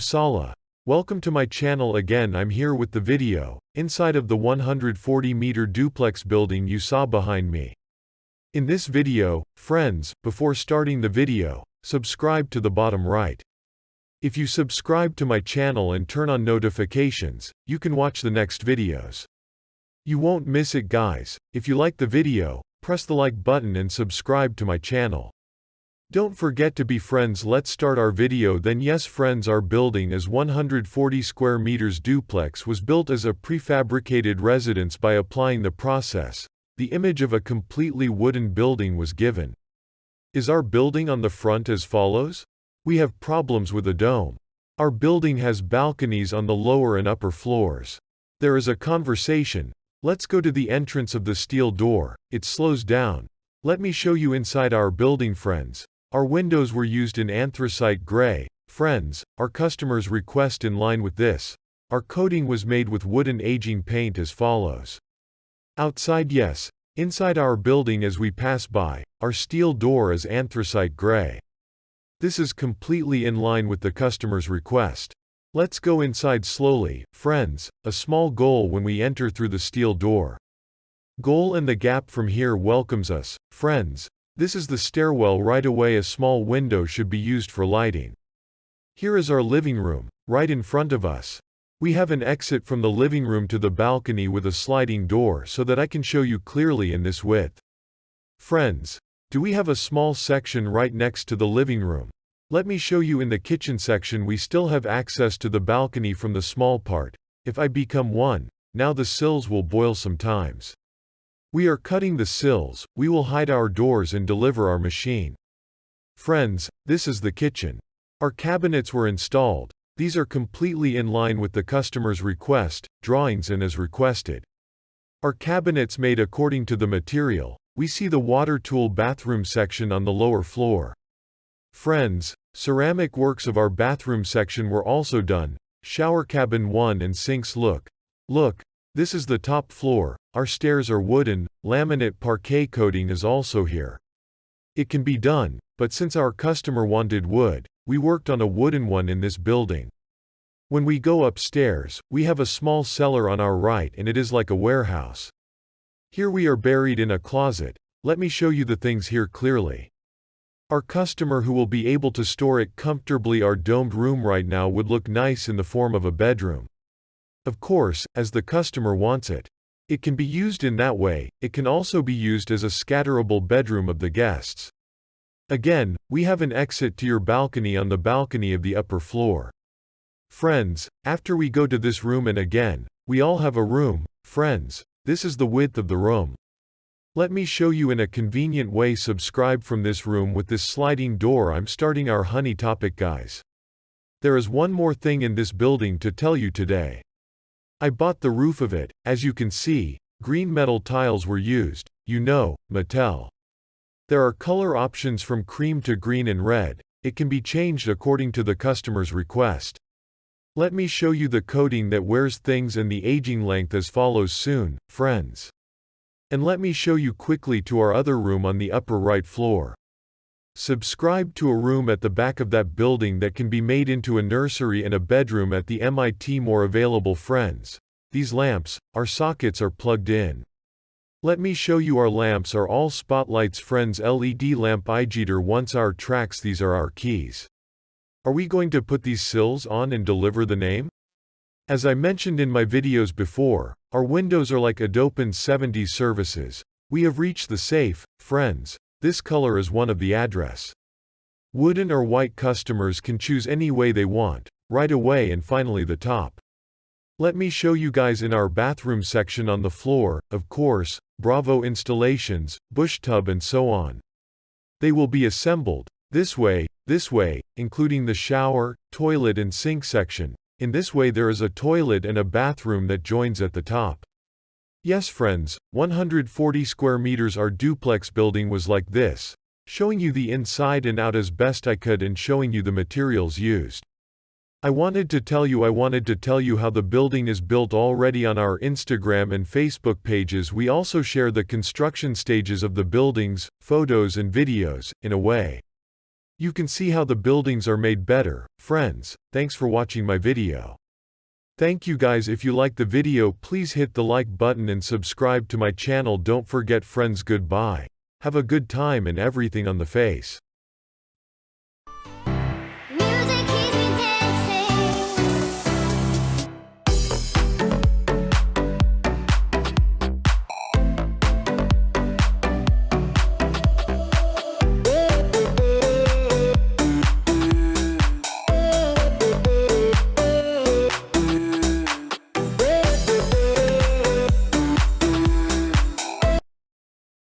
Sala. Welcome to my channel again. I'm here with the video, inside of the 140-meter duplex building you saw behind me. In this video, friends, before starting the video, subscribe to the bottom right. If you subscribe to my channel and turn on notifications, you can watch the next videos. You won't miss it, guys. If you like the video, press the like button and subscribe to my channel. Don't forget to be friends. Let's start our video then. Yes friends, our building is 140 square meters duplex was built as a prefabricated residence. By applying the process, the image of a completely wooden building was given. Is our building on the front as follows? We have problems with the dome. Our building has balconies on the lower and upper floors. There is a conversation. Let's go to the entrance of the steel door. It slows down. Let me show you inside our building, friends. Our windows were used in anthracite gray. Friends, our customers' request in line with this. Our coating was made with wooden aging paint as follows. Outside, yes. Inside our building as we pass by, our steel door is anthracite gray. This is completely in line with the customer's request. Let's go inside slowly, friends. A small goal when we enter through the steel door. Goal and the gap from here welcomes us, friends. This is the stairwell. Right away a small window should be used for lighting. Here is our living room, right in front of us. We have an exit from the living room to the balcony with a sliding door so that I can show you clearly in this width. Friends, do we have a small section right next to the living room? Let me show you in the kitchen section. We still have access to the balcony from the small part. If I become one, now the sills will boil sometimes. We are cutting the sills. We will hide our doors and deliver our machine. Friends, this is the kitchen. Our cabinets were installed. These are completely in line with the customer's request, drawings and as requested. Our cabinets made according to the material. We see the water tool bathroom section on the lower floor. Friends, ceramic works of our bathroom section were also done. Shower cabin 1 and sinks. Look. This is the top floor. Our stairs are wooden. Laminate parquet coating is also here. It can be done, but since our customer wanted wood, we worked on a wooden one in this building. When we go upstairs, we have a small cellar on our right and it is like a warehouse. Here we are buried in a closet. Let me show you the things here clearly. Our customer who will be able to store it comfortably. Our domed room right now would look nice in the form of a bedroom. Of course, as the customer wants it. It can be used in that way. It can also be used as a scatterable bedroom of the guests. Again, we have an exit to your balcony on the balcony of the upper floor. Friends, after we go to this room and again, we all have a room. Friends, this is the width of the room. Let me show you in a convenient way. Subscribe from this room with this sliding door. I'm starting our honey topic, guys. There is one more thing in this building to tell you today. I bought the roof of it. As you can see, green metal tiles were used. You know, Mattel. There are color options from cream to green and red. It can be changed according to the customer's request. Let me show you the coating that wears things and the aging length as follows soon, friends. And let me show you quickly to our other room on the upper right floor. Subscribe to a room at the back of that building that can be made into a nursery and a bedroom at the MIT. More available, friends. These lamps, our sockets are plugged in. Let me show you our lamps are all spotlights, friends. LED lamp iGeter once our tracks. These are our keys. Are we going to put these sills on and deliver the name? As I mentioned in my videos before, our windows are like Adopen 70s services. We have reached the safe, friends. This color is one of the address. Wooden or white customers can choose any way they want, right away. And finally the top. Let me show you guys in our bathroom section on the floor, of course, Bravo installations, bush tub and so on. They will be assembled, this way, including the shower, toilet and sink section. In this way there is a toilet and a bathroom that joins at the top. Yes friends, 140 square meters our duplex building was like this, showing you the inside and out as best I could and showing you the materials used. I wanted to tell you how the building is built already on our Instagram and Facebook pages. We also share the construction stages of the buildings, photos and videos, in a way. You can see how the buildings are made better. Friends, thanks for watching my video. Thank you guys. If you like the video, please hit the like button and subscribe to my channel. Don't forget friends. Goodbye. Have a good time and everything on the face.